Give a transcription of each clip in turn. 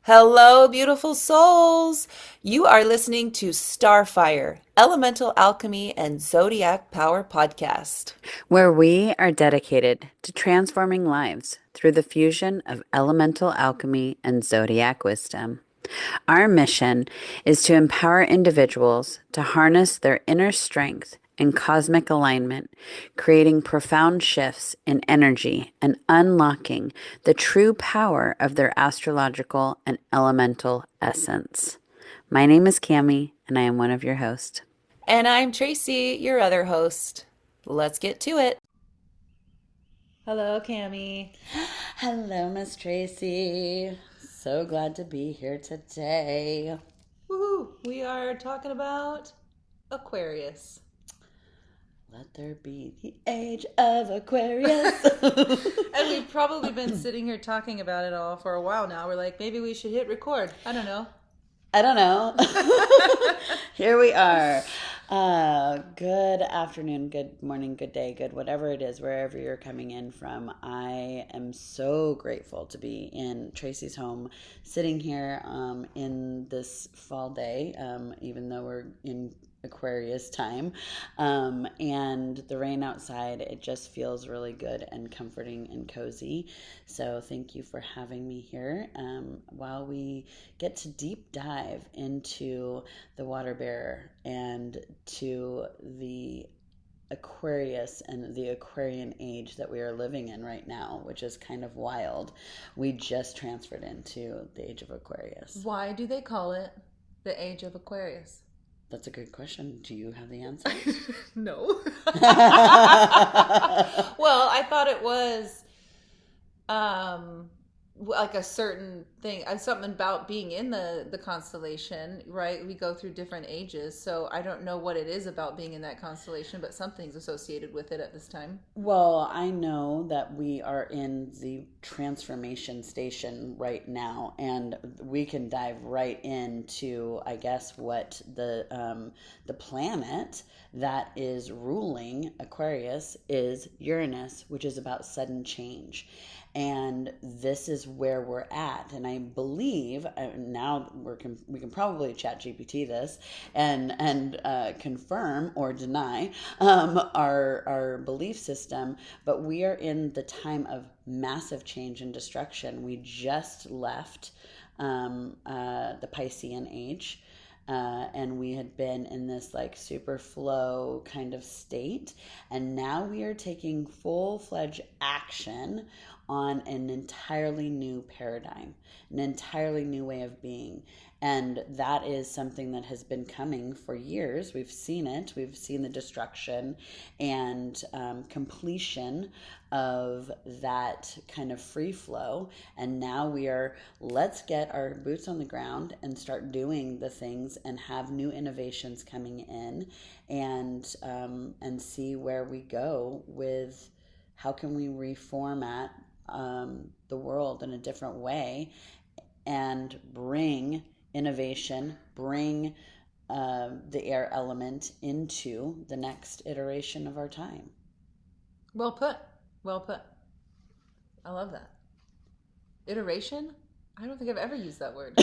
Hello, beautiful souls. You are listening to Starfire, Elemental Alchemy and Zodiac Power Podcast. where we are dedicated to transforming lives through the fusion of elemental alchemy and zodiac wisdom. Our mission is to empower individuals to harness their inner strength and cosmic alignment, creating profound shifts in energy and unlocking the true power of their astrological and elemental essence. My name is Cami, and I am one of your hosts. And I'm Tracy, your other host. Let's get to it. Hello, Cami. Hello, Miss Tracy. So glad to be here today. Woohoo! We are talking about Aquarius. Let there be the age of Aquarius. And we've probably been sitting here talking about it all for a while now. We're like, maybe we should hit record. I don't know. I don't know. Here we are. Good afternoon, good morning, good day, good whatever it is, wherever you're coming in from. I am so grateful to be in Tracy's home, sitting here in this fall day, even though we're in Aquarius time, and the rain outside. It just feels really good and comforting and cozy. So thank you for having me here while we get to deep dive into the water bearer and to the Aquarius and the Aquarian age that we are living in right now, which is kind of wild. We just transferred into the age of Aquarius. Why do they call it the Age of Aquarius? That's a good question. Do you have the answer? No. Well, I thought it was like a certain thing, something about being in the constellation, right? We go through different ages, so I don't know what it is about being in that constellation, but something's associated with it at this time. Well, I know that we are in the transformation station right now, and we can dive right into, I guess, what the planet that is ruling Aquarius is Uranus, which is about sudden change. And this is where we're at, and I believe now we can probably chat GPT this and confirm or deny our belief system, but we are in the time of massive change and destruction. We just left the Piscean age. And we had been in this like super flow kind of state, and now we are taking full-fledged action on an entirely new paradigm, an entirely new way of being. And that is something that has been coming for years. We've seen it. We've seen the destruction and completion of that kind of free flow. And now we are, let's get our boots on the ground and start doing the things and have new innovations coming in, and see where we go with how can we reformat the world in a different way and bring innovation, bring the air element into the next iteration of our time. Well put. Well put. I love that. Iteration? I don't think I've ever used that word.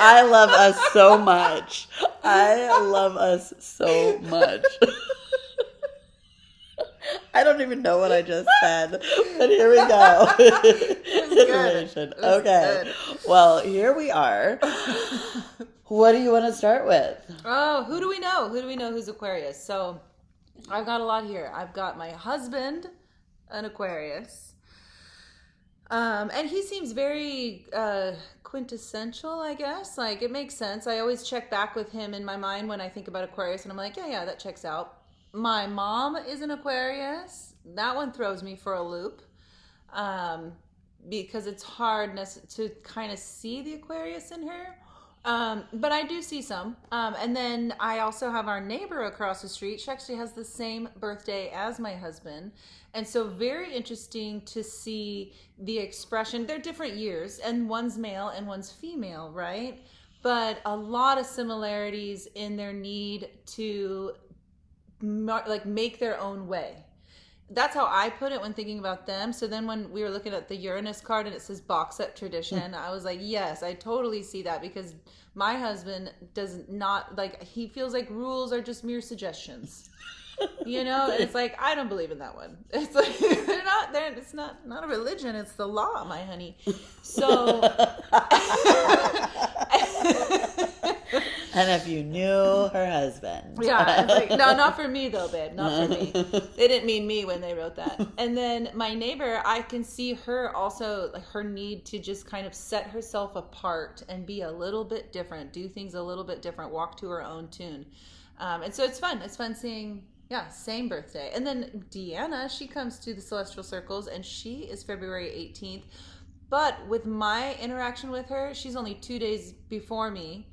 I love us so much. I love us so much. I don't even know what I just said, but here we go. Iteration. Okay. Good. Well, here we are. What do you want to start with? Oh, who do we know? Who do we know who's Aquarius? So I've got a lot here. I've got my husband, an Aquarius. And he seems very quintessential, I guess. Like, it makes sense. I always check back with him in my mind when I think about Aquarius, and I'm like, yeah, that checks out. My mom is an Aquarius. That one throws me for a loop, because it's hard to kind of see the Aquarius in her. But I do see some. And then I also have our neighbor across the street. She actually has the same birthday as my husband. And so very interesting to see the expression. They're different years, and one's male and one's female, right? But a lot of similarities in their need to like make their own way. That's how I put it when thinking about them. So then when we were looking at the Uranus card and it says box set tradition, I was like, yes, I totally see that, because my husband does not like, he feels like rules are just mere suggestions. You know, and it's like, I don't believe in that one. It's like they're it's not a religion, it's the law, my honey. So And if you knew her husband. yeah, it's like, no, not for me though, babe, not for me. They didn't mean me when they wrote that. And then my neighbor, I can see her also, like her need to just kind of set herself apart and be a little bit different, do things a little bit different, walk to her own tune. And so it's fun seeing, yeah, same birthday. And then Deanna, she comes to the Celestial Circles and she is February 18th. But with my interaction with her, she's only 2 days before me.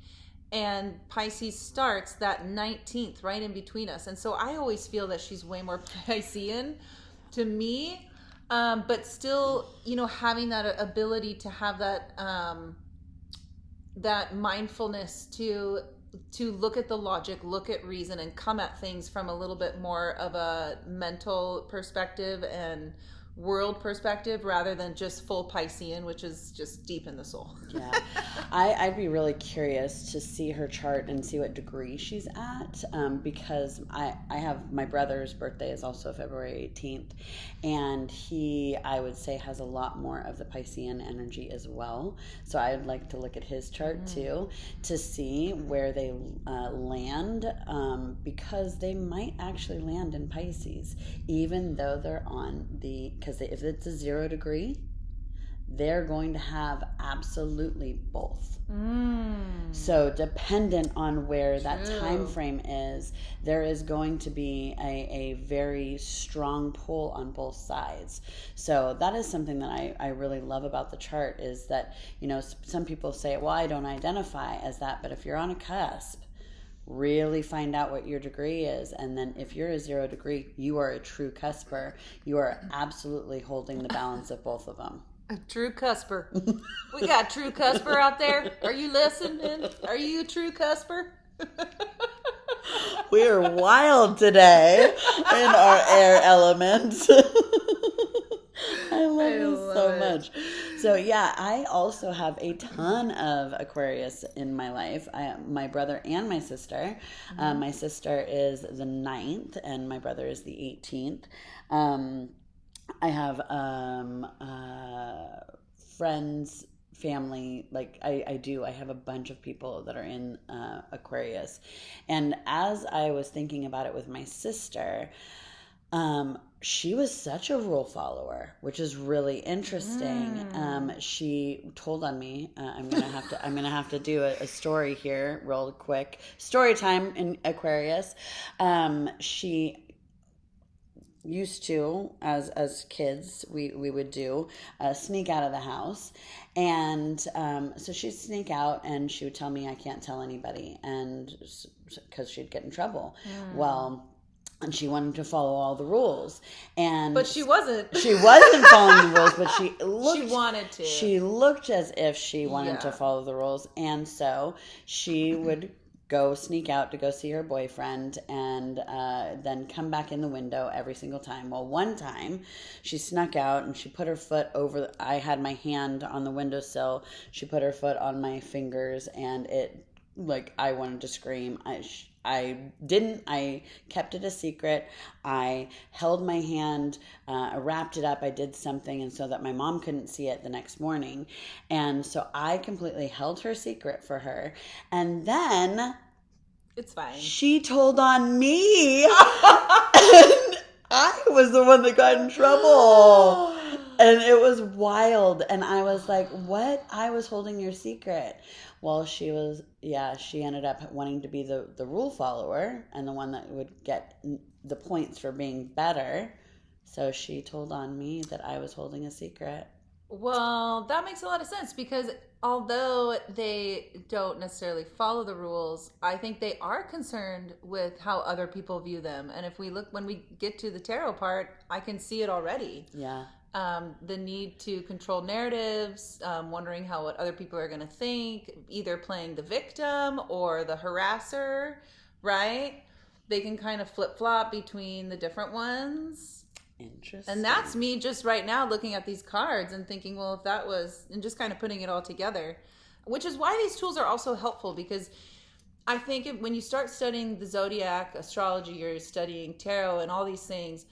And Pisces starts that 19th, right in between us. And so I always feel that she's way more Piscean to me. But still, you know, having that ability to have that mindfulness to look at the logic, look at reason, and come at things from a little bit more of a mental perspective and world perspective, rather than just full Piscean, which is just deep in the soul. Yeah, I'd be really curious to see her chart and see what degree she's at, because I have, my brother's birthday is also February 18th, and he, I would say, has a lot more of the Piscean energy as well. So I'd like to look at his chart too, to see where they land, because they might actually land in Pisces, even though they're on the, because if it's a 0 degree, they're going to have absolutely both. So dependent on where that time frame is, there is going to be a very strong pull on both sides. So that is something that I really love about the chart, is that, you know, some people say, well, I don't identify as that, but if you're on a cusp, really find out what your degree is, and then if you're a 0 degree, you are a true cusper. You are absolutely holding the balance of both of them. A true cusper. We got true cusper out there. Are you listening? Are you a true cusper? We are wild today in our air element. I love this so much. So yeah, I also have a ton of Aquarius in my life. My brother and my sister. My sister is the 9th and my brother is the 18th. I have friends, family, like I have a bunch of people that are in Aquarius. And as I was thinking about it with my sister, she was such a rule follower, which is really interesting. She told on me. I'm gonna have to do a story here, real quick. Story time in Aquarius. She used to, as kids, we would do sneak out of the house, and so she'd sneak out and she would tell me I can't tell anybody, and because she'd get in trouble. Well, and she wanted to follow all the rules, but she wasn't following the rules, but she wanted to. She looked as if she wanted to follow the rules, and so she would go sneak out to go see her boyfriend, and then come back in the window every single time. Well, one time she snuck out and she put her foot over, I had my hand on the windowsill, she put her foot on my fingers, and it, like, I wanted to scream. I didn't. I kept it a secret. I held my hand, I wrapped it up, I did something, and so that my mom couldn't see it the next morning. And so I completely held her secret for her. And then it's fine. She told on me. And I was the one that got in trouble. And it was wild. And I was like, what? I was holding your secret. Well, she ended up wanting to be the rule follower and the one that would get the points for being better. So she told on me that I was holding a secret. Well, that makes a lot of sense, because although they don't necessarily follow the rules, I think they are concerned with how other people view them. And if we look, when we get to the tarot part, I can see it already. Yeah. The need to control narratives, wondering how what other people are going to think, either playing the victim or the harasser, right? They can kind of flip-flop between the different ones. Interesting. And that's me just right now looking at these cards and thinking, well, if that was, and just kind of putting it all together, which is why these tools are also helpful, because I think when you start studying the zodiac, astrology, you're studying tarot and all these things,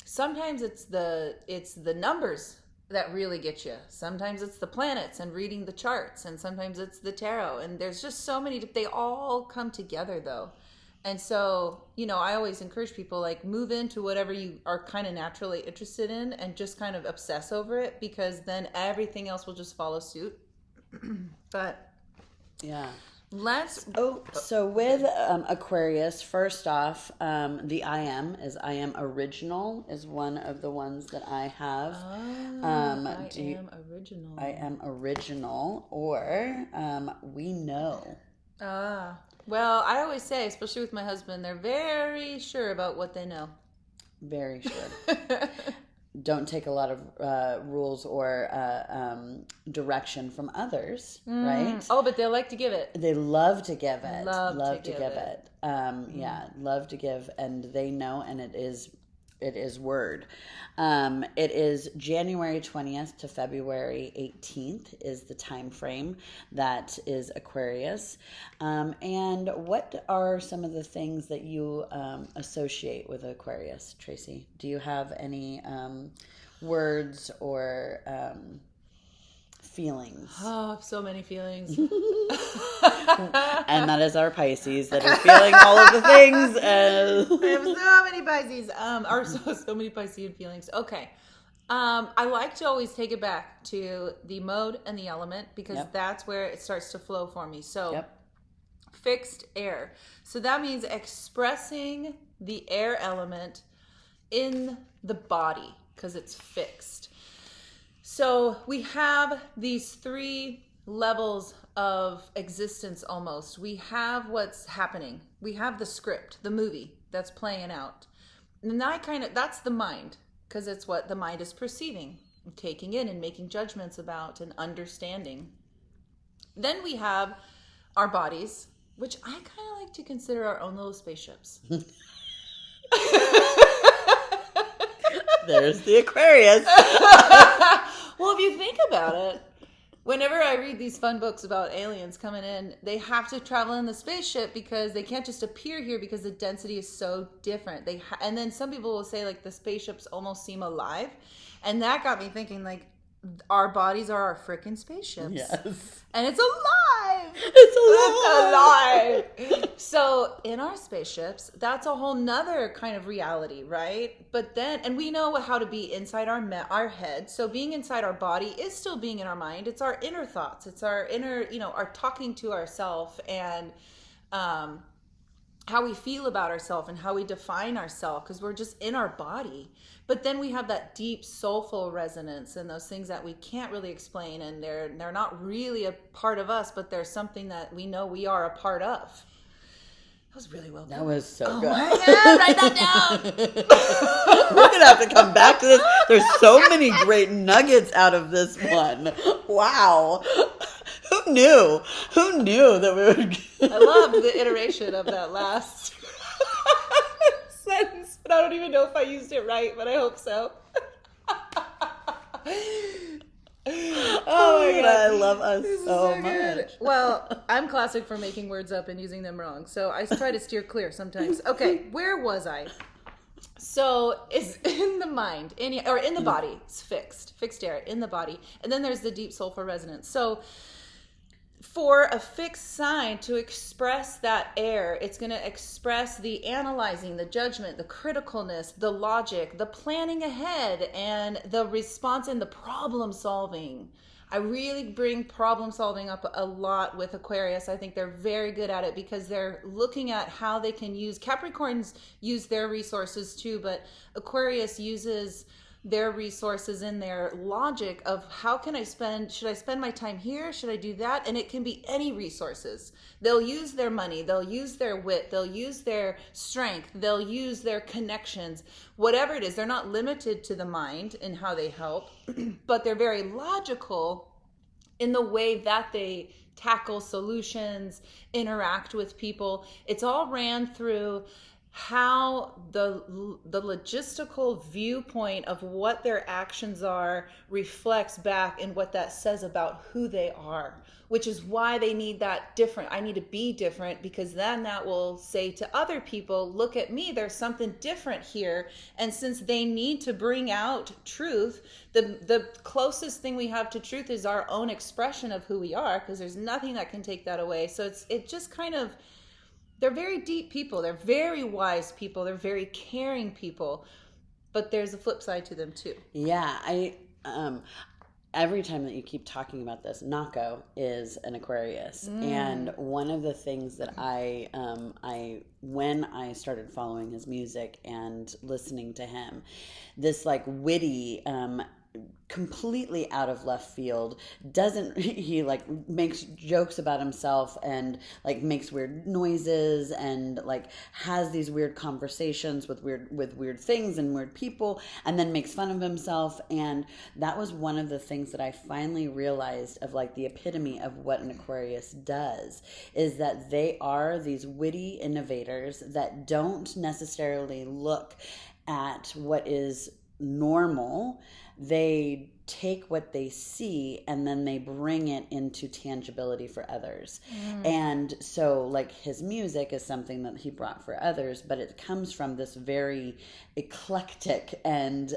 sometimes it's the numbers that really get you. Sometimes it's the planets and reading the charts, and sometimes it's the tarot. And there's just so many, they all come together though. And so, I always encourage people, like, move into whatever you are kind of naturally interested in and just kind of obsess over it, because then everything else will just follow suit. But yeah. So with Aquarius, first off, the I am original is one of the ones that I have. I am original. I am original, or we know. Well, I always say, especially with my husband, they're very sure about what they know. Very sure. Don't take a lot of rules or direction from others, right? Oh, but they like to give it. They love to give it. Love to give it. Yeah, love to give, and they know, and it is word. It is January 20th to February 18th is the time frame that is Aquarius. And what are some of the things that you associate with Aquarius, Tracy? Do you have any words or feelings? Oh, so many feelings. And that is our Pisces that are feeling all of the things. I have so many Pisces. Or so many Piscean feelings. Okay. I like to always take it back to the mode and the element, because that's where it starts to flow for me. So fixed air. So that means expressing the air element in the body, because it's fixed. So we have these 3 levels of existence almost. We have what's happening. We have the script, the movie that's playing out. And that's the mind, because it's what the mind is perceiving, taking in and making judgments about and understanding. Then we have our bodies, which I kind of like to consider our own little spaceships. There's the Aquarius. Well, if you think about it, whenever I read these fun books about aliens coming in, they have to travel in the spaceship because they can't just appear here because the density is so different. And then some people will say, like, the spaceships almost seem alive. And that got me thinking, like, our bodies are our freaking spaceships. Yes. And it's alive. It's alive. So in our spaceships, that's a whole nother kind of reality, right? But then, and we know how to be inside our head. So being inside our body is still being in our mind. It's our inner thoughts. It's our inner, our talking to ourselves, and how we feel about ourselves and how we define ourselves, because we're just in our body. But then we have that deep soulful resonance and those things that we can't really explain, and they're not really a part of us, but they're something that we know we are a part of. That was really well done. That was so good. My God, write that down. We're going to have to come back to this. There's so many great nuggets out of this one. Wow. Who knew? Who knew that we would... I loved the iteration of that last sentence, but I don't even know if I used it right, but I hope so. Oh my God, I love us so much. Good. Well, I'm classic for making words up and using them wrong, so I try to steer clear sometimes. Okay, where was I? So it's in the mind, in the body. It's fixed air in the body, and then there's the deep soulful resonance. So for a fixed sign to express that air, it's going to express the analyzing, the judgment, the criticalness, the logic, the planning ahead, and the response and the problem solving. I really bring problem solving up a lot with Aquarius. I think they're very good at it because they're looking at how they can use, Capricorns use their resources too, but Aquarius uses their resources in their logic of should I spend my time here? Should I do that? And it can be any resources. They'll use their money, they'll use their wit, they'll use their strength, they'll use their connections, whatever it is. They're not limited to the mind in how they help, but they're very logical in the way that they tackle solutions, interact with people. It's all ran through how the logistical viewpoint of what their actions are reflects back in what that says about who they are, which is why they need that different. I need to be different, because then that will say to other people, look at me, there's something different here. And since they need to bring out truth, the closest thing we have to truth is our own expression of who we are, because there's nothing that can take that away. So it just kind of, they're very deep people. They're very wise people. They're very caring people. But there's a flip side to them too. Yeah, every time that you keep talking about this, Nako is an Aquarius, and one of the things that I when I started following his music and listening to him, this like witty, completely out of left field, doesn't he like makes jokes about himself and like makes weird noises and like has these weird conversations with weird things and weird people, and then makes fun of himself. And that was one of the things that I finally realized of like the epitome of what an Aquarius does, is that they are these witty innovators that don't necessarily look at what is normal. They take what they see and then they bring it into tangibility for others. And so like his music is something that he brought for others, but it comes from this very eclectic and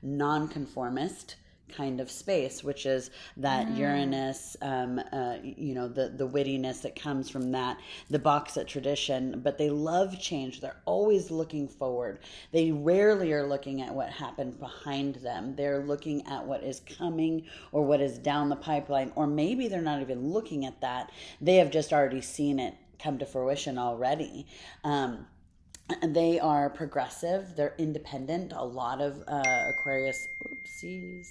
nonconformist kind of space, which is that Uranus, the wittiness that comes from that, the Bauxite tradition. But they love change. They're always looking forward. They rarely are looking at what happened behind them. They're looking at what is coming or what is down the pipeline, or maybe they're not even looking at that. They have just already seen it come to fruition already. They are progressive. They're independent. A lot of Aquarius, oopsies.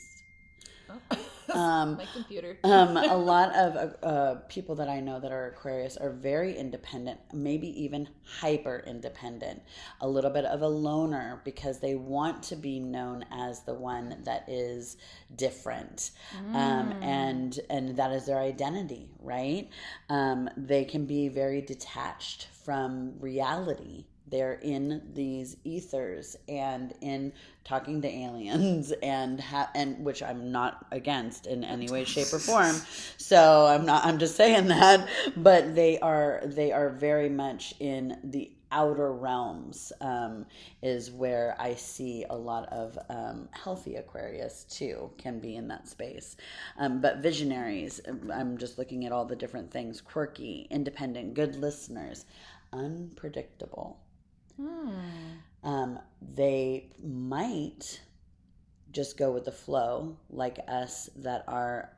My computer. A lot of people that I know that are Aquarius are very independent, maybe even hyper independent, a little bit of a loner, because they want to be known as the one that is different. And that is their identity, right? They can be very detached from reality. They're in these ethers and in talking to aliens and which I'm not against in any way, shape, or form. So I'm just saying that, but they are very much in the outer realms, is where I see a lot of healthy Aquarius too can be in that space. But visionaries, I'm just looking at all the different things: quirky, independent, good listeners, unpredictable. They might just go with the flow, like us that are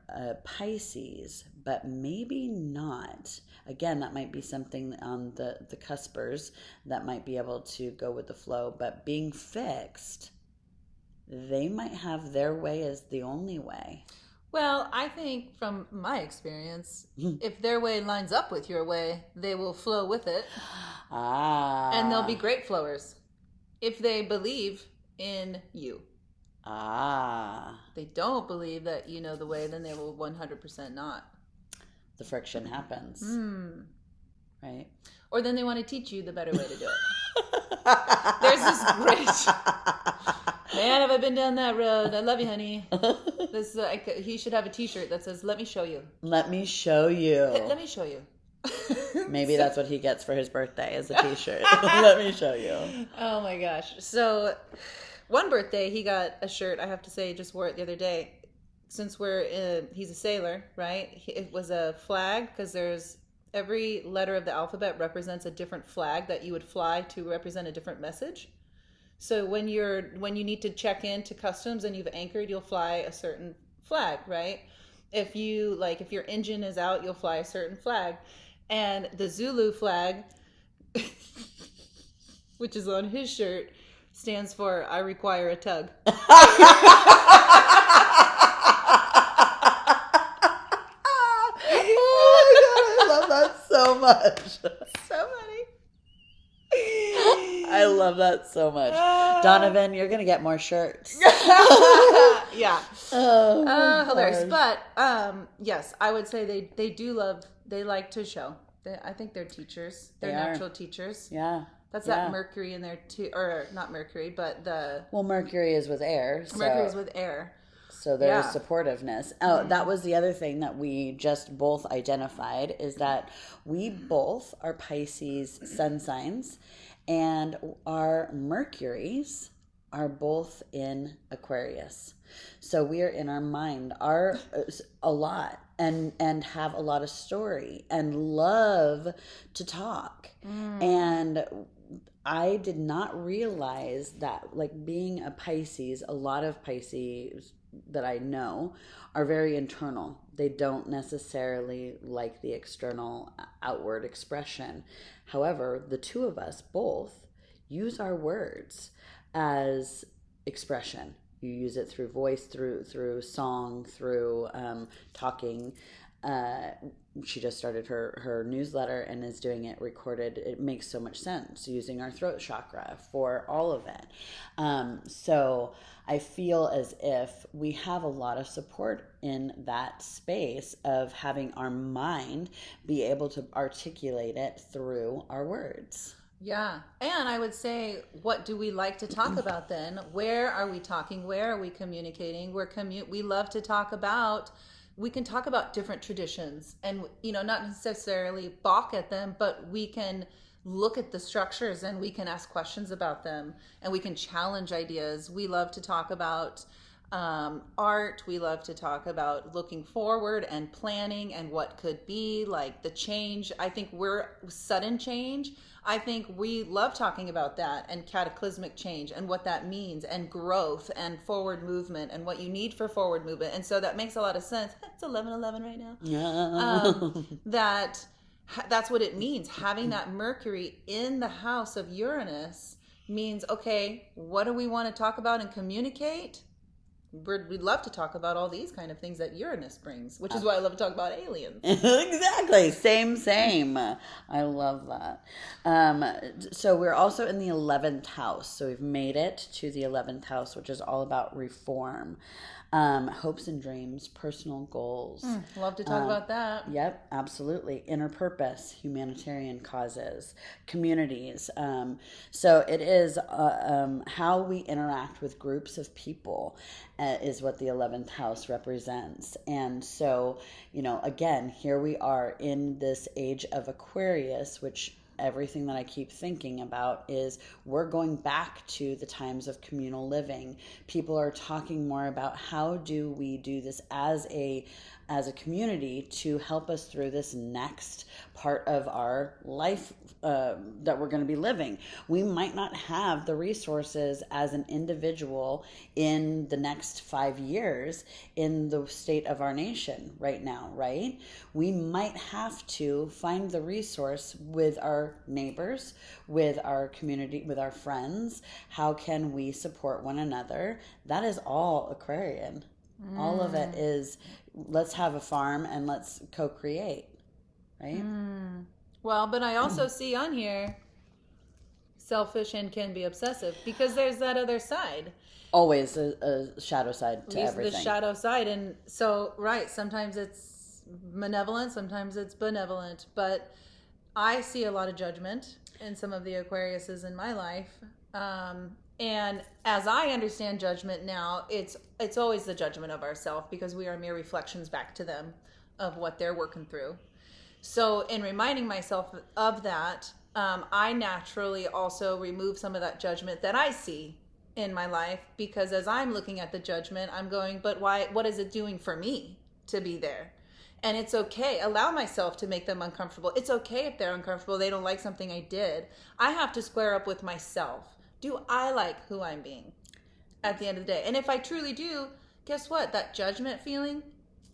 Pisces, but maybe not. Again, that might be something on the cuspers that might be able to go with the flow, but being fixed, they might have their way as the only way. Well, I think from my experience, if their way lines up with your way, they will flow with it. And they'll be great flowers if they believe in you. They don't believe that you know the way, then they will 100% not. The friction happens. Right? Or then they want to teach you the better way to do it. There's this great... Man, have I been down that road? I love you, honey. He should have a t-shirt that says, "Let me show you." Let me show you. Let me show you. Maybe that's what he gets for his birthday, is a t-shirt. Let me show you. Oh my gosh. So one birthday he got a shirt, I have to say, just wore it the other day. Since he's a sailor, right? It was a flag, because there's every letter of the alphabet represents a different flag that you would fly to represent a different message. So when you need to check in to customs and you've anchored, you'll fly a certain flag, right? If your engine is out, you'll fly a certain flag. And the Zulu flag, which is on his shirt, stands for "I require a tug." Oh my God, I love that so much. So funny. I love that so much. Donovan, you're going to get more shirts. Yeah. Hilarious. But yes, I would say they like to show. I think they're teachers. They're natural teachers. Yeah. That's that Yeah. Mercury in there too, or not Mercury, but the Well, Mercury is with air, Mercury's so with air. there's Yeah. supportiveness. Oh, that was the other thing that we just both identified, is that we both are Pisces sun signs, and our Mercuries are both in Aquarius. So we are in our mind our a lot, and have a lot of story and love to talk. And I did not realize that, like, being a Pisces, a lot of Pisces that I know are very internal. They don't necessarily like the external outward expression. However, the two of us both use our words as expression. You use it through voice, through song, through talking. Uh, she just started her newsletter and is doing it recorded. It makes so much sense, using our throat chakra for all of it. So I feel as if we have a lot of support in that space of having our mind be able to articulate it through our words. Yeah. And I would say, what do we like to talk about then? Where are we talking? Where are we communicating? We love to talk about, we can talk about different traditions and, not necessarily balk at them, but we can look at the structures and we can ask questions about them and we can challenge ideas. We love to talk about art. We love to talk about looking forward and planning and what could be, like the change. I think we're sudden change. I think we love talking about that, and cataclysmic change and what that means, and growth and forward movement and what you need for forward movement. And so that makes a lot of sense. It's 11:11 right now. That's what it means. Having that Mercury in the house of Uranus means, okay, what do we want to talk about and communicate? We'd love to talk about all these kind of things that Uranus brings, which is why I love to talk about aliens. Exactly. Same. I love that. So we're also in the 11th house. So we've made it to the 11th house, which is all about reform, hopes and dreams, personal goals. Love to talk about that. Yep, absolutely. Inner purpose, humanitarian causes, communities. So it is how we interact with groups of people is what the 11th house represents. And so, again, here we are in this age of Aquarius, which everything that I keep thinking about is we're going back to the times of communal living. People are talking more about how do we do this as a community to help us through this next part of our life that we're going to be living. We might not have the resources as an individual in the next 5 years in the state of our nation right now, right? We might have to find the resource with our neighbors, with our community, with our friends. How can we support one another? That is all Aquarian. All of it is, let's have a farm and let's co-create, right? Well, but I also see on here selfish and can be obsessive, because there's that other side. Always a shadow side to everything. The shadow side. And so, right, sometimes it's malevolent, sometimes it's benevolent, but I see a lot of judgment in some of the Aquariuses in my life. And as I understand judgment now, it's always the judgment of ourselves, because we are mere reflections back to them of what they're working through. So in reminding myself of that, I naturally also remove some of that judgment that I see in my life, because as I'm looking at the judgment, I'm going, but why? What is it doing for me to be there? And it's okay. Allow myself to make them uncomfortable. It's okay if they're uncomfortable. They don't like something I did. I have to square up with myself. Do I like who I'm being at the end of the day? And if I truly do, guess what? That judgment feeling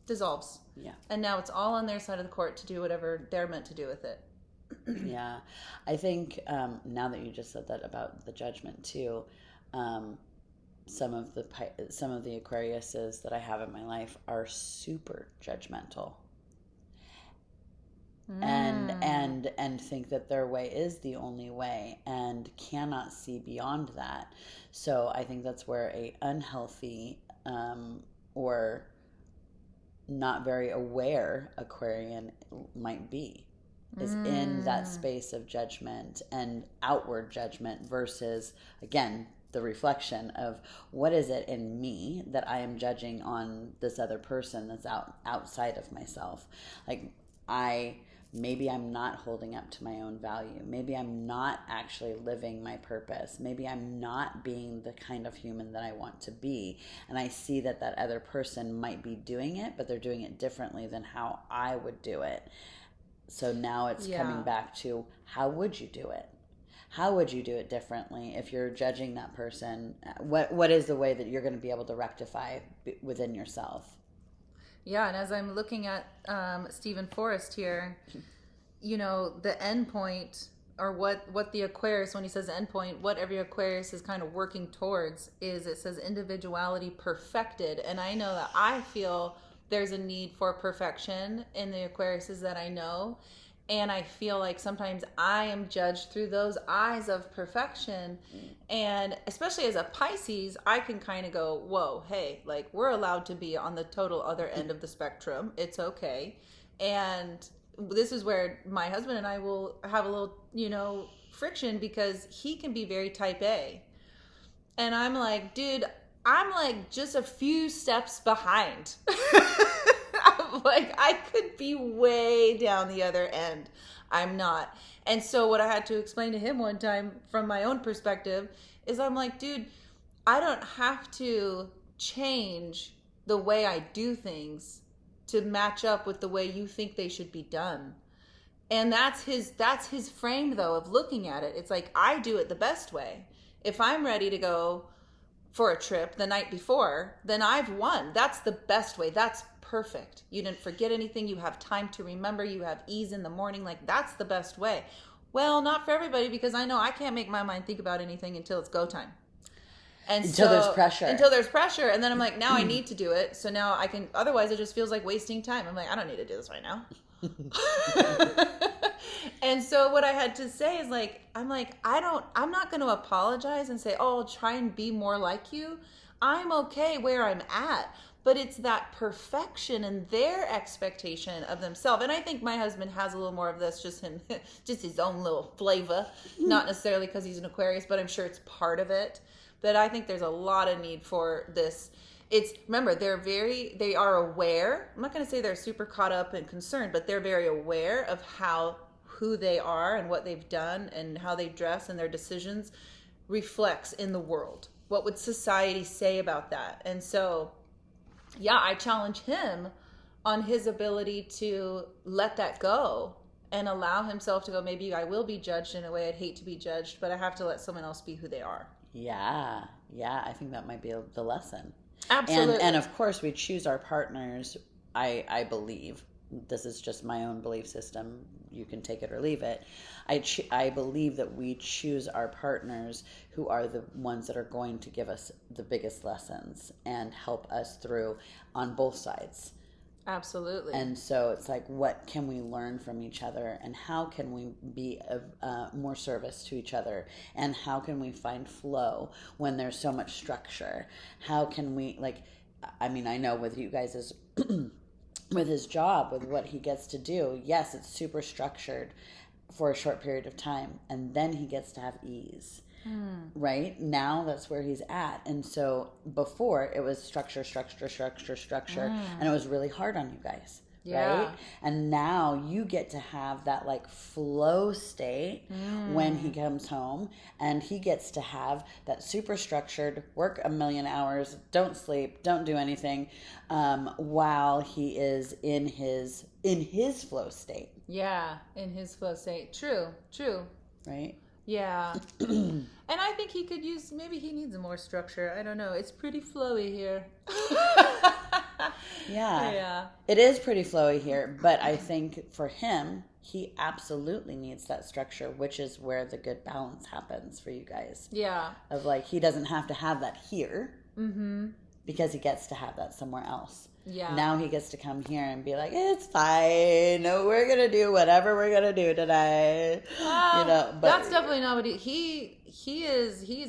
dissolves. Yeah. And now it's all on their side of the court to do whatever they're meant to do with it. Yeah. I think now that you just said that about the judgment too, some of the Aquariuses that I have in my life are super judgmental. And think that their way is the only way and cannot see beyond that. So I think that's where a unhealthy or not very aware Aquarian might be. is in that space of judgment and outward judgment versus, again, the reflection of what is it in me that I am judging on this other person that's outside of myself. Like, maybe I'm not holding up to my own value. Maybe I'm not actually living my purpose. Maybe I'm not being the kind of human that I want to be. And I see that other person might be doing it, but they're doing it differently than how I would do it. So now it's coming back to, how would you do it? How would you do it differently if you're judging that person? What is the way that you're going to be able to rectify within yourself? Yeah, and as I'm looking at Stephen Forrest here, you know, the end point, or what the Aquarius, when he says end point, what every Aquarius is kind of working towards is, it says individuality perfected. And I know that I feel there's a need for perfection in the Aquariuses that I know. And I feel like sometimes I am judged through those eyes of perfection. And especially as a Pisces, I can kind of go, whoa, hey, like, we're allowed to be on the total other end of the spectrum. It's okay. And this is where my husband and I will have a little, you know, friction, because he can be very type A. And I'm like, dude, I'm like just a few steps behind. Like, I could be way down the other end. I'm not. And so what I had to explain to him one time from my own perspective is, I'm like, dude, I don't have to change the way I do things to match up with the way you think they should be done. And that's his frame, though, of looking at it. It's like, I do it the best way. If I'm ready to go for a trip the night before, then I've won. That's the best way. That's perfect. You didn't forget anything. You have time to remember. You have ease in the morning. Like, that's the best way. Well, not for everybody, because I know I can't make my mind think about anything until it's go time. And until there's pressure. Until there's pressure. And then I'm like, now I need to do it. So now I can, otherwise it just feels like wasting time. I'm like, I don't need to do this right now. And so what I had to say is, like, I'm not going to apologize and say, oh, I'll try and be more like you. I'm okay where I'm at. But it's that perfection and their expectation of themselves. And I think my husband has a little more of this, just his own little flavor. Not necessarily because he's an Aquarius, but I'm sure it's part of it. But I think there's a lot of need for this. Remember, they are aware. I'm not going to say they're super caught up and concerned, but they're very aware of who they are and what they've done and how they dress, and their decisions reflects in the world. What would society say about that? And so, yeah, I challenge him on his ability to let that go and allow himself to go, maybe I will be judged in a way I'd hate to be judged, but I have to let someone else be who they are. Yeah, I think that might be the lesson. Absolutely. And of course, we choose our partners, I believe. This is just my own belief system. You can take it or leave it. I believe that we choose our partners who are the ones that are going to give us the biggest lessons and help us through on both sides. Absolutely. And so it's like, what can we learn from each other, and how can we be of more service to each other, and how can we find flow when there's so much structure? How can we, like, I mean, I know with you guys is with his job, with what he gets to do, yes, it's super structured for a short period of time, and then he gets to have ease. Right now, that's where he's at. And so before, it was structure, and it was really hard on you guys. Yeah. Right? And now you get to have that, like, flow state when he comes home, and he gets to have that super structured, work a million hours, don't sleep, don't do anything, while he is in his flow state. Yeah, in his flow state. True. Right? Yeah. And I think he could maybe he needs more structure. I don't know. It's pretty flowy here. Yeah. It is pretty flowy here, but I think for him, he absolutely needs that structure, which is where the good balance happens for you guys. Yeah. Of, like, he doesn't have to have that here because he gets to have that somewhere else. Yeah. Now he gets to come here and be like, it's fine. No, we're going to do whatever we're going to do today. But that's definitely not what he's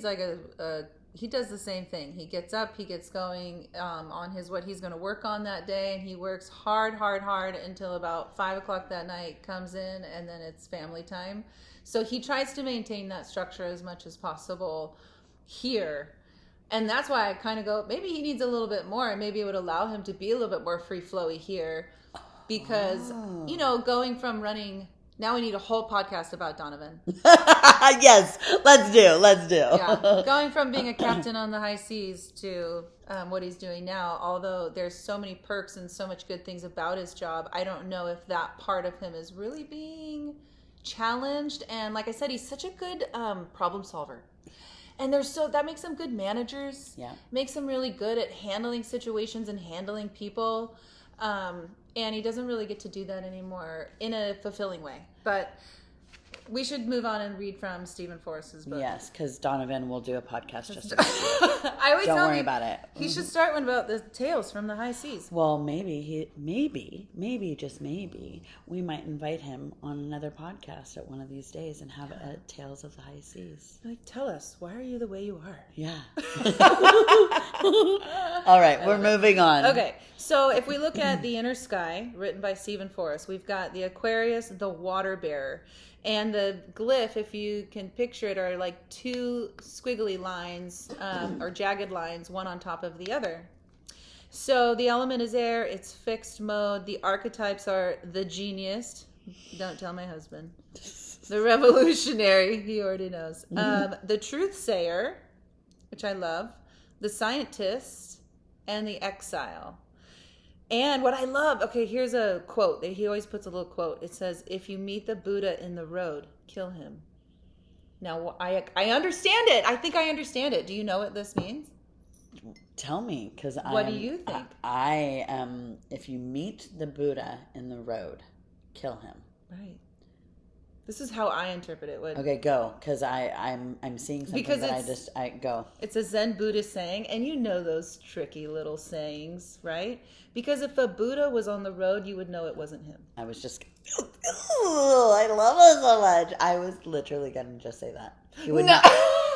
like a he does the same thing. He gets up, he gets going on his what he's going to work on that day, and he works hard until about 5 o'clock that night, comes in, and then it's family time. So he tries to maintain that structure as much as possible here. And that's why I kind of go, maybe he needs a little bit more, and maybe it would allow him to be a little bit more free flowy here. Because, going from running, now we need a whole podcast about Donovan. Yes, let's do. Yeah, going from being a captain on the high seas to what he's doing now, although there's so many perks and so much good things about his job, I don't know if that part of him is really being challenged. And like I said, he's such a good problem solver. And that makes them good managers. Yeah. Makes them really good at handling situations and handling people. And he doesn't really get to do that anymore in a fulfilling way. But we should move on and read from Stephen Forrest's book. Yes, because Donovan will do a podcast just about it. I always Don't tell worry him about it. He should start one about the tales from the high seas. Well, maybe, just maybe, we might invite him on another podcast at one of these days and have a Tales of the High Seas. Like, tell us, why are you the way you are? Yeah. All right, we're moving on. Okay, so if we look at The Inner Sky, written by Stephen Forrest, we've got the Aquarius, the water bearer. And the glyph, if you can picture it, are like two squiggly lines or jagged lines, one on top of the other. So the element is air, it's fixed mode. The archetypes are the genius. Don't tell my husband. The revolutionary, he already knows. The truth sayer, which I love. The scientist, and the exile. And what I love, okay, here's a quote. He always puts a little quote. It says, if you meet the Buddha in the road, kill him. Now, I understand it. I think I understand it. Do you know what this means? Tell me, because what do you think? I if you meet the Buddha in the road, kill him. Right. This is how I interpret it. Okay, go, because I'm seeing something because that I go. It's a Zen Buddhist saying, and you know those tricky little sayings, right? Because if a Buddha was on the road, you would know it wasn't him. I was just, I love it so much. I was literally gonna just say that. You would not.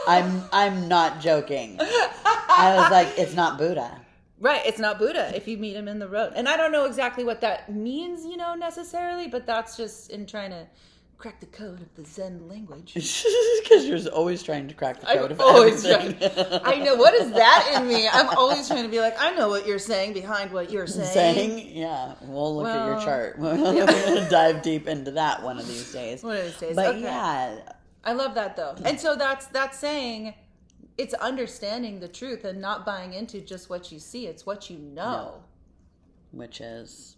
I'm not joking. I was like, it's not Buddha. Right, it's not Buddha if you meet him in the road. And I don't know exactly what that means, necessarily, but that's just in trying to crack the code of the Zen language. Because you're always trying to crack the code of everything. I know. What is that in me? I'm always trying to be like, I know what you're saying behind what you're saying. Yeah. We'll look at your chart. We're going to dive deep into that one of these days. One of these days. But okay. yeah. I love that, though. And so that's saying it's understanding the truth and not buying into just what you see. It's what you know. No. Which is...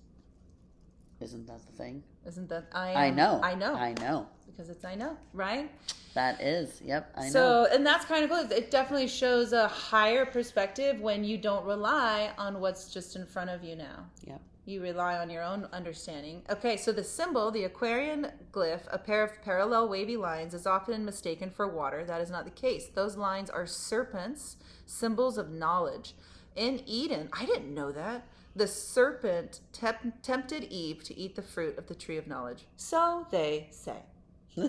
Isn't that the thing? Isn't that I know. Because it's I know, right? That is, yep, I know. So, and that's kind of cool. It definitely shows a higher perspective when you don't rely on what's just in front of you now. Yep. You rely on your own understanding. Okay, so the symbol, the Aquarian glyph, a pair of parallel wavy lines, is often mistaken for water. That is not the case. Those lines are serpents, symbols of knowledge. In Eden, I didn't know that. The serpent tempted Eve to eat the fruit of the tree of knowledge. So they say. We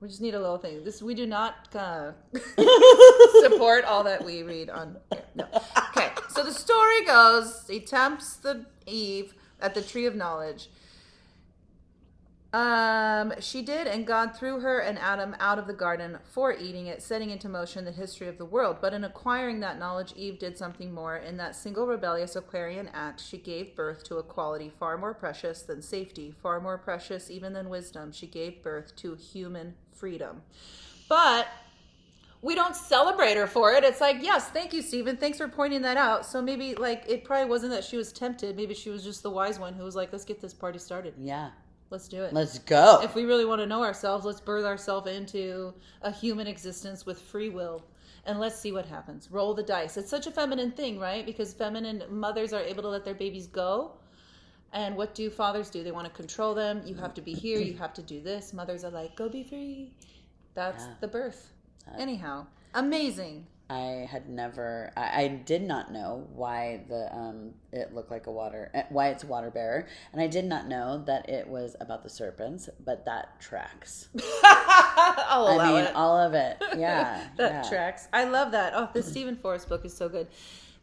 just need a little thing. We do not support all that we read on here. No. Okay, so the story goes, he tempts the Eve at the tree of knowledge. She did, and God threw her and Adam out of the garden for eating it, setting into motion the history of the world. But in acquiring that knowledge, Eve did something more. In that single rebellious Aquarian act, she gave birth to a quality far more precious than safety, far more precious even than wisdom. She gave birth to human freedom. But we don't celebrate her for it. It's like, yes, thank you, Stephen. Thanks for pointing that out. So maybe, it probably wasn't that she was tempted. Maybe she was just the wise one who was like, let's get this party started. Yeah. Let's do it. Let's go. If we really want to know ourselves, let's birth ourselves into a human existence with free will. And let's see what happens. Roll the dice. It's such a feminine thing, right? Because feminine mothers are able to let their babies go. And what do fathers do? They want to control them. You have to be here. You have to do this. Mothers are like, go be free. That's the birth. Anyhow, amazing. I had never, I did not know why it looked like why it's a water bearer, and I did not know that it was about the serpents, but that tracks. I'll allow it. All of it, yeah, That tracks. I love that. Oh, the Stephen Forrest book is so good.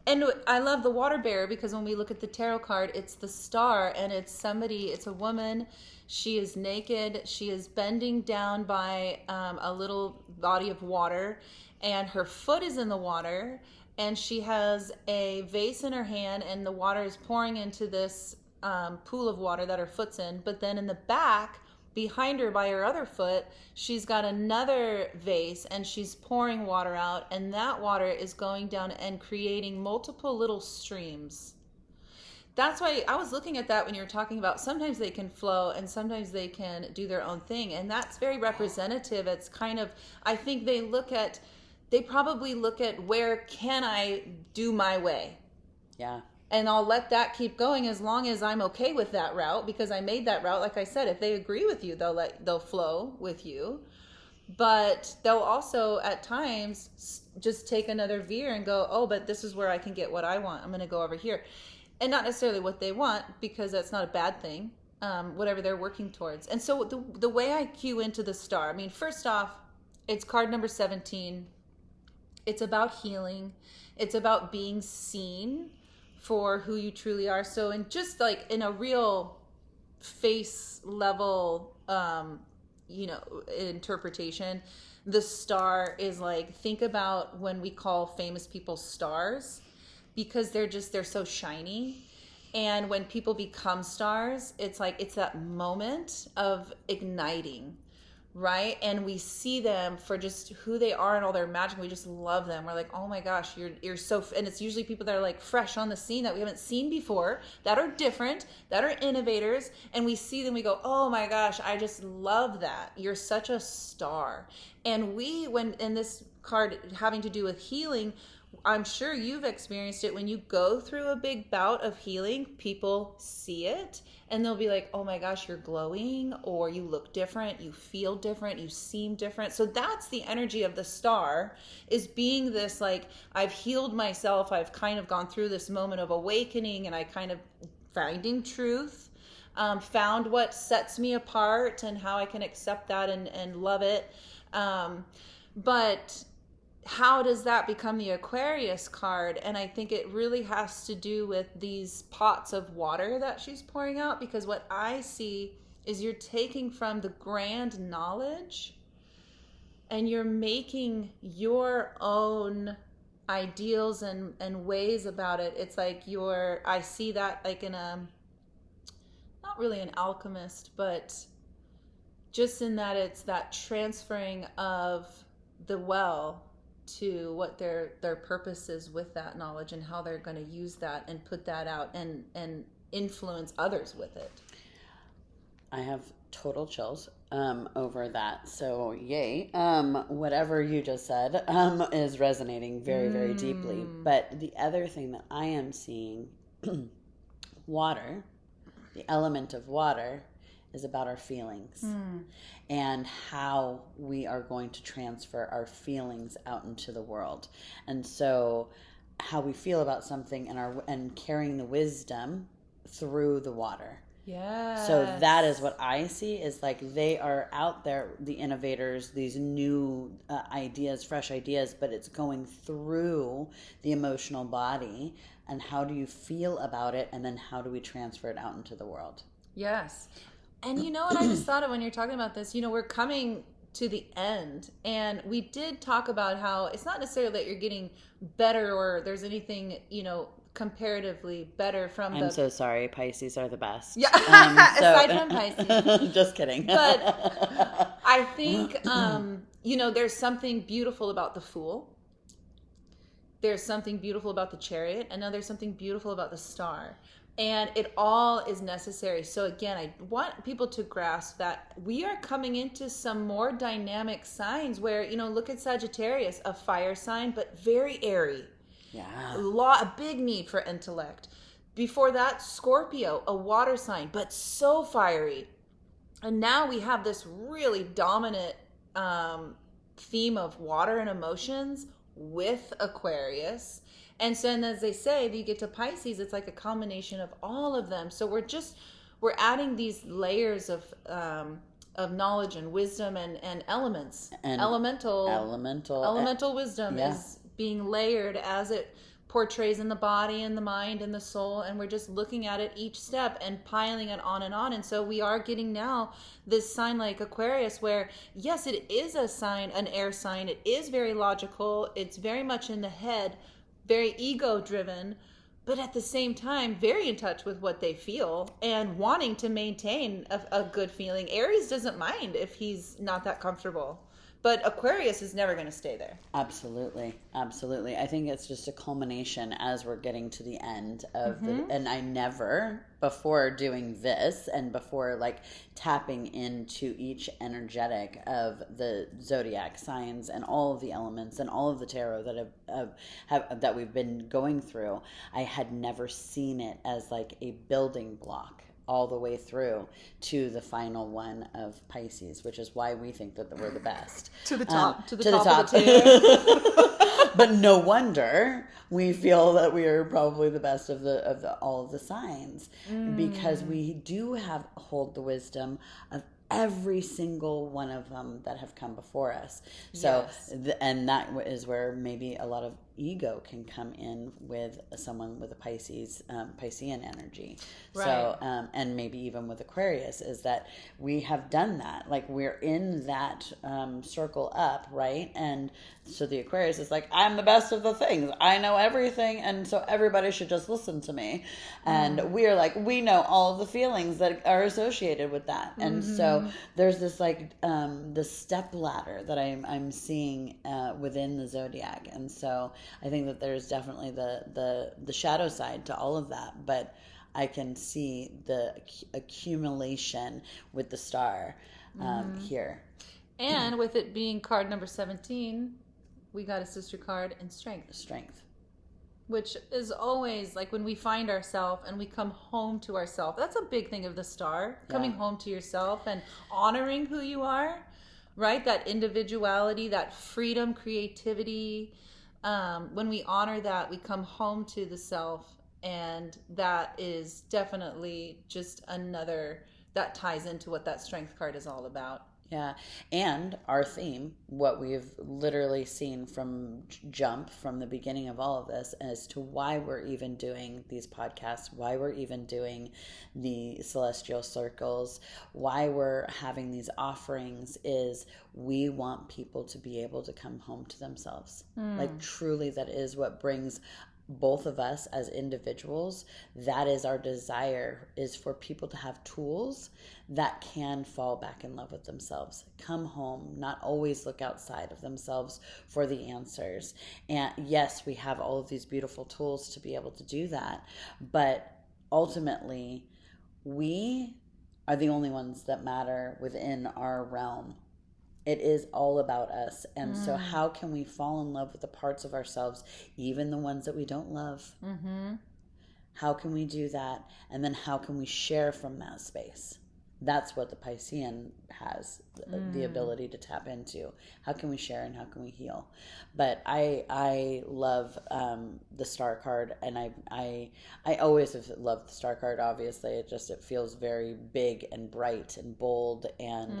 And I love the water bearer because when we look at the tarot card, it's the star, and it's a woman. She is naked. She is bending down by a little body of water, and her foot is in the water, and she has a vase in her hand, and the water is pouring into this pool of water that her foot's in. But then in the back, behind her by her other foot, she's got another vase, and she's pouring water out, and that water is going down and creating multiple little streams. That's why I was looking at that when you were talking about sometimes they can flow and sometimes they can do their own thing, and that's very representative. It's kind of, I think they probably look at where can I do my way. Yeah. And I'll let that keep going as long as I'm okay with that route, because I made that route. Like I said, if they agree with you, they'll flow with you. But they'll also at times just take another veer and go, oh, but this is where I can get what I want. I'm going to go over here. And not necessarily what they want, because that's not a bad thing, whatever they're working towards. And so the way I cue into the star, I mean, first off, it's card number 17. It's about healing. It's about being seen for who you truly are. So in just like in a real face level, interpretation, the star is like, think about when we call famous people stars, because they're so shiny. And when people become stars, it's like, it's that moment of igniting, right? And we see them for just who they are and all their magic. We just love them. We're like, oh my gosh, you're so, and it's usually people that are like fresh on the scene that we haven't seen before, that are different, that are innovators. And we see them, we go, oh my gosh, I just love that. You're such a star. And when in this card having to do with healing, I'm sure you've experienced it. When you go through a big bout of healing, people see it and they'll be like, oh my gosh, you're glowing, or you look different, you feel different, you seem different. So that's the energy of the star, is being this like, I've healed myself, I've kind of gone through this moment of awakening, and I kind of finding truth, found what sets me apart and how I can accept that and love it. But how does that become the Aquarius card? And I think it really has to do with these pots of water that she's pouring out, because what I see is you're taking from the grand knowledge and you're making your own ideals and ways about it. It's like I see that like in not really an alchemist, but just in that it's that transferring of the well to what their purpose is with that knowledge, and how they're going to use that and put that out and influence others with it. I have total chills over that. So yay. Whatever you just said is resonating very, very deeply. But the other thing that I am seeing, water, the element of water, is about our feelings and how we are going to transfer our feelings out into the world. And so how we feel about something and carrying the wisdom through the water. Yeah. So that is what I see, is like they are out there, the innovators, these new ideas, fresh ideas, but it's going through the emotional body. And how do you feel about it? And then how do we transfer it out into the world? Yes. And you know what I just thought of when you're talking about this? We're coming to the end, and we did talk about how it's not necessarily that you're getting better or there's anything, comparatively better from I'm so sorry. Pisces are the best. Yeah. Aside from Pisces. Just kidding. But I think, there's something beautiful about the Fool. There's something beautiful about the Chariot. And now there's something beautiful about the Star. And it all is necessary. So again, I want people to grasp that we are coming into some more dynamic signs where, look at Sagittarius, a fire sign, but very airy. Yeah. A big need for intellect. Before that, Scorpio, a water sign, but so fiery. And now we have this really dominant theme of water and emotions with Aquarius. And so, and as they say, if you get to Pisces, it's like a combination of all of them. So we're adding these layers of knowledge and wisdom and elements. And Elemental wisdom is being layered as it portrays in the body and the mind and the soul, and we're just looking at it each step and piling it on and on. And so we are getting now this sign like Aquarius where, yes, it is a sign, an air sign. It is very logical. It's very much in the head, very ego driven, but at the same time very in touch with what they feel and wanting to maintain a good feeling. Aries doesn't mind if he's not that comfortable, but Aquarius is never going to stay there. Absolutely. I think it's just a culmination as we're getting to the end of the, and I never, before doing this and before like tapping into each energetic of the zodiac signs and all of the elements and all of the tarot that that we've been going through, I had never seen it as like a building block all the way through to the final one of Pisces, which is why we think that we're the best. To the top of the tier. But no wonder we feel that we are probably the best of all of the signs, because we do hold the wisdom of every single one of them that have come before us. So, and that is where maybe a lot of ego can come in with someone with a Piscean energy. Right. So, and maybe even with Aquarius, is that we have done that. Like we're in that circle up, right? And so the Aquarius is like, I'm the best of the things. I know everything, and so everybody should just listen to me. And we're like, we know all of the feelings that are associated with that. And so there's this like the step ladder that I'm seeing within the zodiac. And so I think that there's definitely the shadow side to all of that, but I can see the accumulation with the star here. And with it being card number 17, we got a sister card in Strength. Which is always like when we find ourselves and we come home to ourselves. That's a big thing of the star, coming home to yourself and honoring who you are, right? That individuality, that freedom, creativity. When we honor that, we come home to the self, and that is definitely just another, that ties into what that Strength card is all about. Yeah. And our theme, what we've literally seen from the beginning of all of this, as to why we're even doing these podcasts, why we're even doing the celestial circles, why we're having these offerings, is we want people to be able to come home to themselves. Like truly, that is what brings both of us as individuals. That is our desire, is for people to have tools that can fall back in love with themselves, come home, not always look outside of themselves for the answers. And yes, we have all of these beautiful tools to be able to do that, but ultimately we are the only ones that matter within our realm. It is all about us. And so how can we fall in love with the parts of ourselves, even the ones that we don't love? How can we do that? And then how can we share from that space? That's what the Piscean has the ability to tap into. How can we share and how can we heal? But I love the star card, and I always have loved the star card. Obviously, it feels very big and bright and bold, and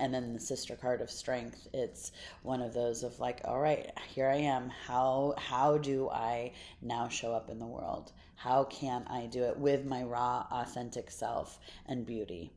then the sister card of Strength. It's one of those of like, all right, here I am. How do I now show up in the world? How can I do it with my raw, authentic self and beauty?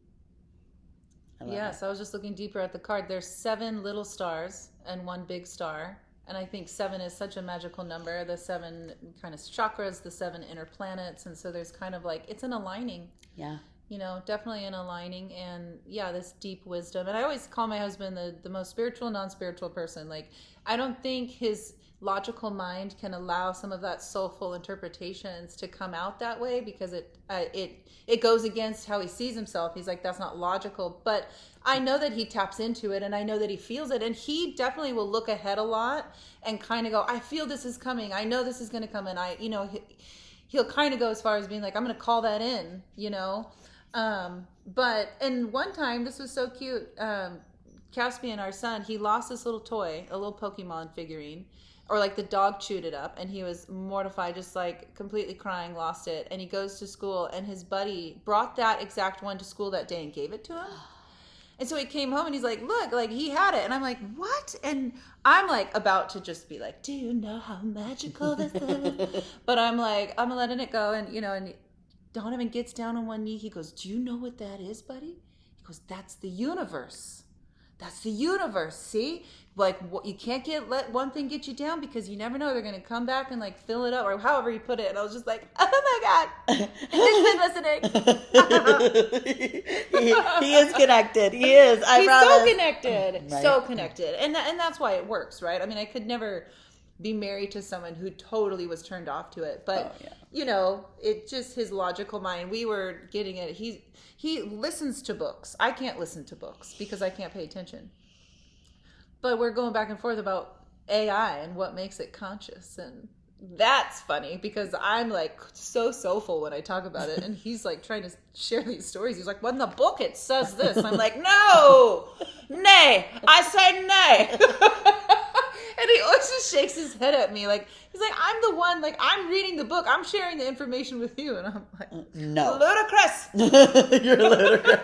Yes, I was just looking deeper at the card. There's 7 little stars and 1 big star. And I think 7 is such a magical number. The 7 kind of chakras, the 7 inner planets. And so there's kind of like, it's an aligning. Yeah. You know, definitely an aligning. And yeah, this deep wisdom. And I always call my husband the most spiritual, non-spiritual person. Like, I don't think his logical mind can allow some of that soulful interpretations to come out that way, because it goes against how he sees himself. He's like, that's not logical. But I know that he taps into it, and I know that he feels it, and he definitely will look ahead a lot and kind of go, I feel this is coming, I know this is going to come, and he'll kind of go as far as being like, I'm going to call that in, you know. But and one time, this was so cute, Caspian, our son, he lost this little toy, a little Pokemon figurine, or like the dog chewed it up, and he was mortified, just like completely crying, lost it. And he goes to school, and his buddy brought that exact one to school that day and gave it to him. And so he came home and he's like, look, like he had it. And I'm like, what? And I'm like about to just be like, do you know how magical this is? But I'm like, I'm letting it go. And, and Donovan gets down on one knee. He goes, do you know what that is, buddy? He goes, that's the universe. That's the universe. See, like you can't let one thing get you down, because you never know, they're gonna come back and like fill it up, or however you put it. And I was just like, oh my god, he's listening. he is connected. He is. I He's promise. so connected, Right. so connected, and that's why it works, right? I mean, I could never be married to someone who totally was turned off to it, but it just, his logical mind. We were getting it. He listens to books. I can't listen to books because I can't pay attention. But we're going back and forth about AI and what makes it conscious. And that's funny because I'm like so soulful when I talk about it. And he's like trying to share these stories. He's like, well, in the book it says this. I'm like, no, nay, I say nay. And he always just shakes his head at me. Like, he's like, I'm the one, like, I'm reading the book. I'm sharing the information with you. And I'm like, no. Ludicrous. You're ludicrous.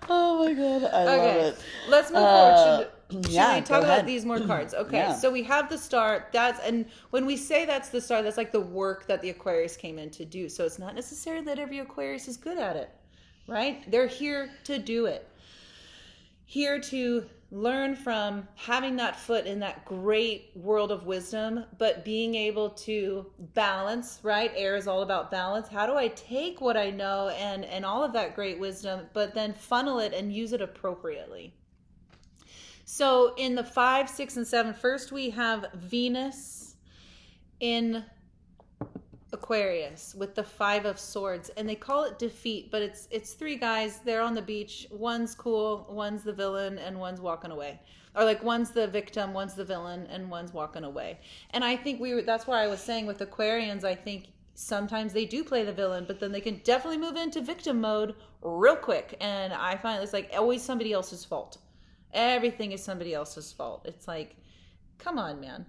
Oh my God. I love it. Let's move forward. Should yeah, we talk about ahead. these more cards? Okay, Yeah. So we have the star. And when we say that's the star, that's like the work that the Aquarius came in to do. So it's not necessarily that every Aquarius is good at it, right? They're here to do it. Here to learn from having that foot in that great world of wisdom, but being able to balance, right? Air is all about balance. How do I take what I know and all of that great wisdom, but then funnel it and use it appropriately? So in the 5, 6, and 7, first we have Venus in Aquarius with the 5 of Swords, and they call it defeat, but it's 3 guys. They're on the beach. One's cool, one's the villain, and one's walking away. Or like one's the victim, one's the villain, and one's walking away. And I think that's why I was saying with Aquarians, I think sometimes they do play the villain, but then they can definitely move into victim mode real quick. And I find it's like always somebody else's fault. Everything is somebody else's fault. It's like, come on, man.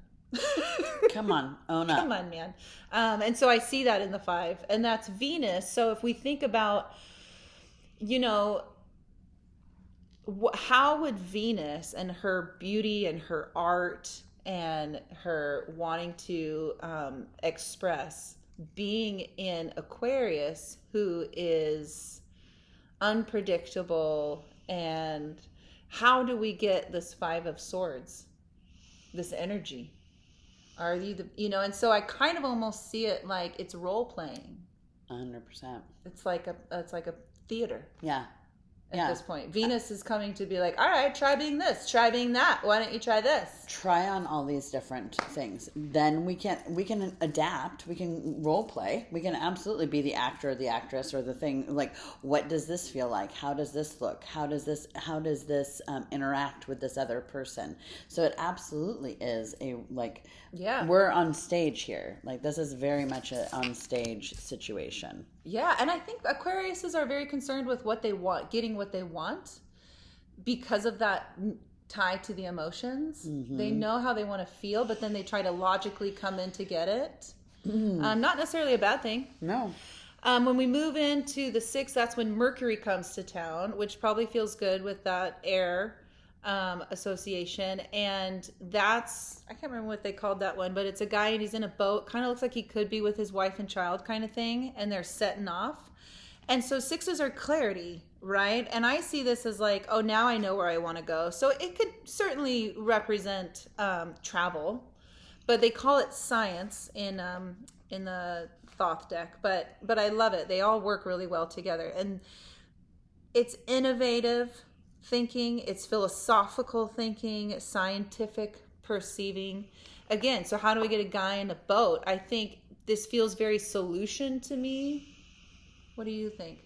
Come on, own up. Come on, man. And so I see that in the 5, and that's Venus. So if we think about, how would Venus and her beauty and her art and her wanting to express being in Aquarius, who is unpredictable, and how do we get this 5 of Swords, this energy? Are you and so I kind of almost see it like it's role playing. 100%. It's like a theater. Yeah. At this point, Venus is coming to be like, all right, try being this, try being that. Why don't you try this? Try on all these different things. Then we can adapt. We can role play. We can absolutely be the actor or the actress or the thing. Like, what does this feel like? How does this look? How does this interact with this other person? So it absolutely is we're on stage here. Like, this is very much an on stage situation. Yeah, and I think Aquariuses are very concerned with what they want, getting what they want, because of that tie to the emotions. Mm-hmm. They know how they want to feel, but then they try to logically come in to get it. Mm. Not necessarily a bad thing. No. When we move into the 6, that's when Mercury comes to town, which probably feels good with that air association. And that's, I can't remember what they called that one, but it's a guy and he's in a boat. Kind of looks like he could be with his wife and child kind of thing. And they're setting off. And so 6s are clarity, right? And I see this as like, oh, now I know where I want to go. So it could certainly represent travel, but they call it science in the Thoth deck. But I love it. They all work really well together. And it's innovative thinking, it's philosophical thinking, scientific perceiving. Again, so how do we get a guy in a boat? I think this feels very solution to me. What do you think?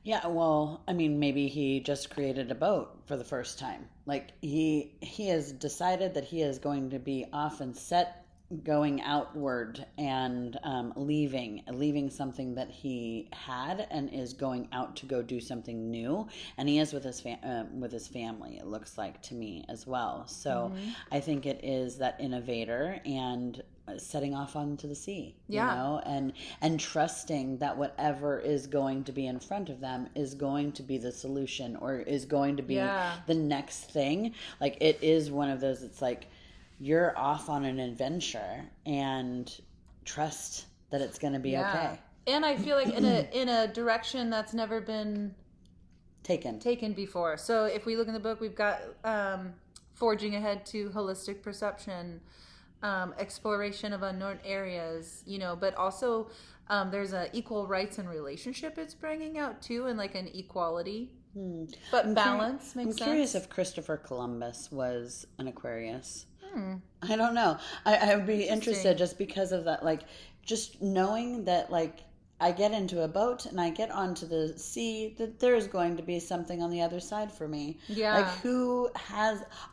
Yeah, well, I mean, maybe he just created a boat for the first time. Like he has decided that he is going to be off and set, going outward and leaving something that he had and is going out to go do something new, and he is with his family, it looks like to me as well. So I think it is that innovator and setting off onto the sea, you know, and trusting that whatever is going to be in front of them is going to be the solution, or is going to be the next thing. Like, it is one of those, it's like you're off on an adventure and trust that it's going to be okay. And I feel like in a direction that's never been taken before. So if we look in the book, we've got forging ahead to holistic perception, exploration of unknown areas, you know, but also there's a equal rights and relationship it's bringing out too, and like an equality. But balance makes sense. I'm curious if Christopher Columbus was an Aquarius. I don't know. I would be interested just because of that, like, just knowing that, like, I get into a boat and I get onto the sea, that there's going to be something on the other side for me. Like,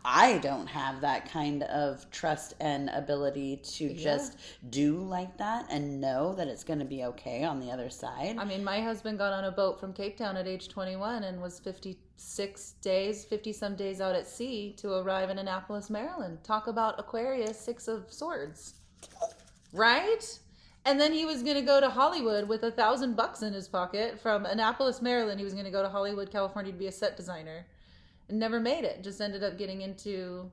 I don't have that kind of trust and ability to just do like that and know that it's going to be okay on the other side. I mean, my husband got on a boat from Cape Town at age 21 and was 50 some days out at sea to arrive in Annapolis, Maryland. Talk about Aquarius, 6 of Swords. Right? And then he was going to go to Hollywood with $1,000 in his pocket from Annapolis, Maryland. He was going to go to Hollywood, California to be a set designer. And never made it. Just ended up getting into...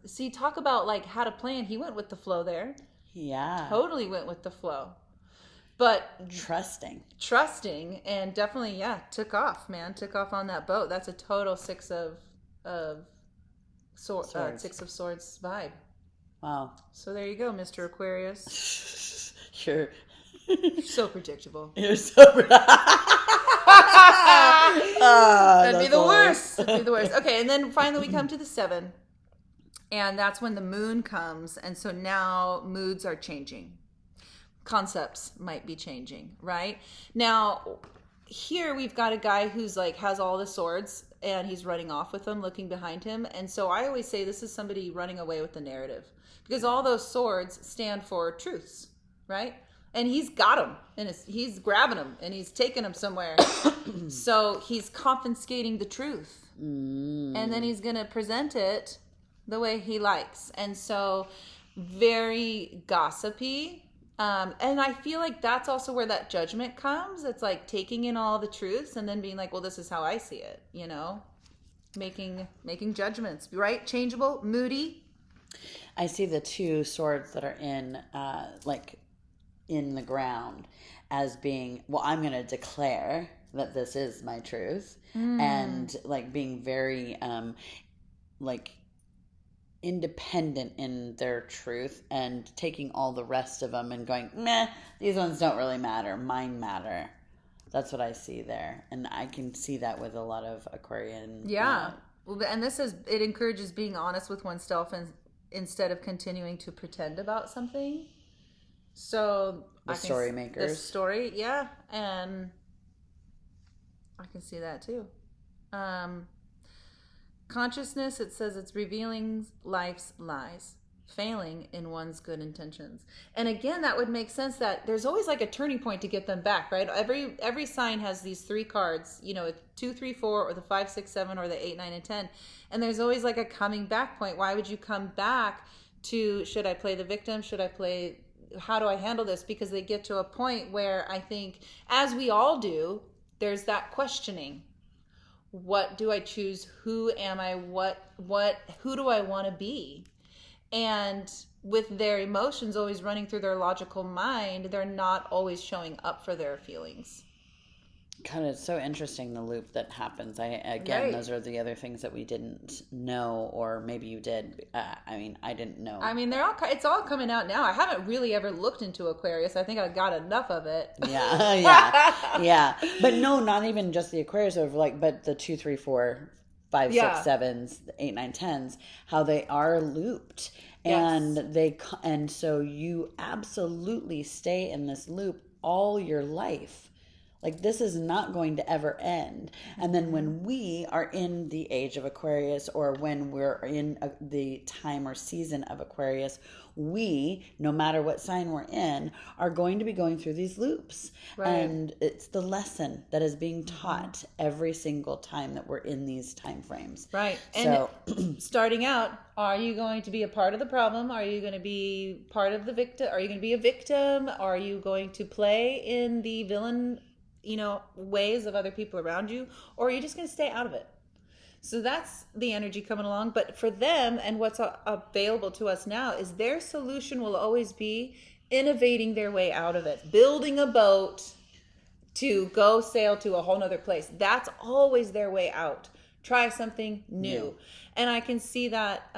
see, talk about like how to plan. He went with the flow there. Yeah. Totally went with the flow. But... Trusting. And definitely, took off, man. Took off on that boat. That's a total 6 of Swords vibe. Wow. So there you go, Mr. Aquarius. You're so predictable. You're so That'd be the worst. That'd be the worst. Okay, and then finally we come to the 7. And that's when the moon comes. And so now moods are changing. Concepts might be changing, right? Now, here we've got a guy who's like has all the swords and he's running off with them, looking behind him. And so I always say this is somebody running away with the narrative, because all those swords stand for truths, right? And he's got them and he's grabbing them and he's taking them somewhere. So he's confiscating the truth and then he's going to present it the way he likes. And so very gossipy. And I feel like that's also where that judgment comes. It's like taking in all the truths and then being like, well, this is how I see it, you know, making judgments, right? Changeable, moody. I see the 2 swords that are in, in the ground as being, well, I'm going to declare that this is my truth, and like being very, independent in their truth and taking all the rest of them and going, meh, these ones don't really matter. Mine matter. That's what I see there. And I can see that with a lot of Aquarian. Yeah. Well, and it encourages being honest with oneself and instead of continuing to pretend about something. So the story makers. The story, yeah. And I can see that too. Consciousness, it says it's revealing life's lies, failing in one's good intentions. And again, that would make sense that there's always like a turning point to get them back, right? Every sign has these 3 cards, you know, 2, 3, 4, or the 5, 6, 7, or the 8, 9, and 10. And there's always like a coming back point. Why would you come back to, should I play the victim? How do I handle this? Because they get to a point where I think, as we all do, there's that questioning. What do I choose? Who am I? Who do I want to be? And with their emotions always running through their logical mind, they're not always showing up for their feelings. God, it's so interesting, the loop that happens. Those are the other things that we didn't know, or maybe you did. I didn't know. I mean, it's all coming out now. I haven't really ever looked into Aquarius. I think I got enough of it. Yeah. But no, not even just the Aquarius, but the 2, 3, 4, 5, 6, 7s, 8, 9, 10s, how they are looped. Yes. And so you absolutely stay in this loop all your life. Like, this is not going to ever end. And then when we are in the age of Aquarius, or when we're in the time or season of Aquarius, we, no matter what sign we're in, are going to be going through these loops. Right. And it's the lesson that is being taught every single time that we're in these time frames. Right. So, And starting out, are you going to be a part of the problem? Are you going to be part of the victim? Are you going to be a victim? Are you going to play in the villain, ways of other people around you? Or are you just going to stay out of it? So that's the energy coming along. But for them, and what's available to us now, is their solution will always be innovating their way out of it, building a boat to go sail to a whole nother place. That's always their way out. Try something new. And I can see that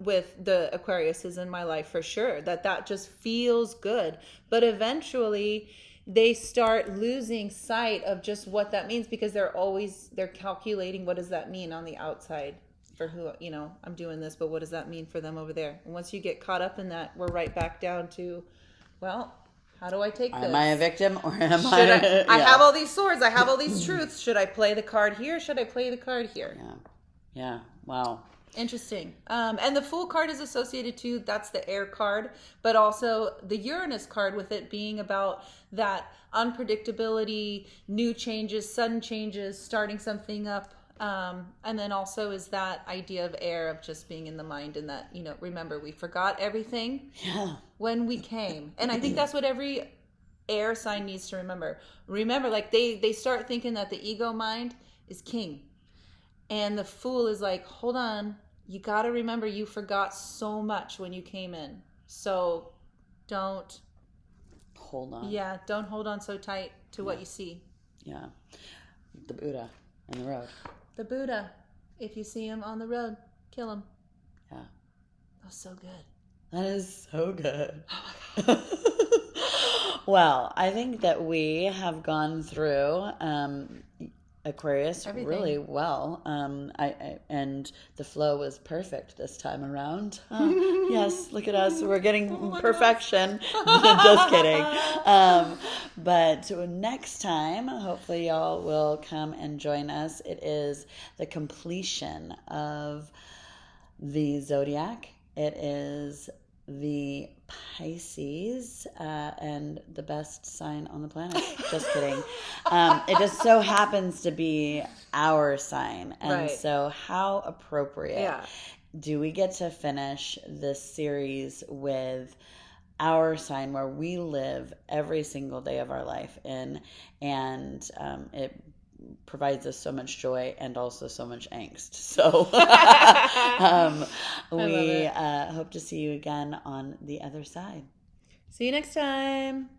with the Aquariuses in my life for sure, that just feels good. But eventually they start losing sight of just what that means, because they're calculating, what does that mean on the outside for who, I'm doing this, but what does that mean for them over there? And once you get caught up in that, we're right back down to, well, how do I take this? Am I a victim, or am I have all these swords, I have all these truths. Should I play the card here? Should I play the card here? Yeah. Wow. Interesting. And the Fool card is associated to, that's the air card, but also the Uranus card, with it being about that unpredictability, new changes, sudden changes, starting something up. And then also is that idea of air, of just being in the mind, and that, remember, we forgot everything when we came. And I think that's what every air sign needs to remember. Remember, like they start thinking that the ego mind is king. And the Fool is like, hold on, you got to remember you forgot so much when you came in. So don't hold on. Yeah, don't hold on so tight to what you see. Yeah. The Buddha on the road. The Buddha. If you see him on the road, kill him. Yeah. That's so good. That is so good. Oh my God. Well, I think that we have gone through Aquarius Everything. Really well. And the flow was perfect this time around. Yes, look at us. We're getting perfection. Just kidding. But next time, hopefully y'all will come and join us. It is the completion of the zodiac. It is the Pisces, and the best sign on the planet. Just kidding. It just so happens to be our sign. And Right. So how appropriate Yeah. do we get to finish this series with our sign, where we live every single day of our life in, and it provides us so much joy and also so much angst. So we hope to see you again on the other side. See you next time.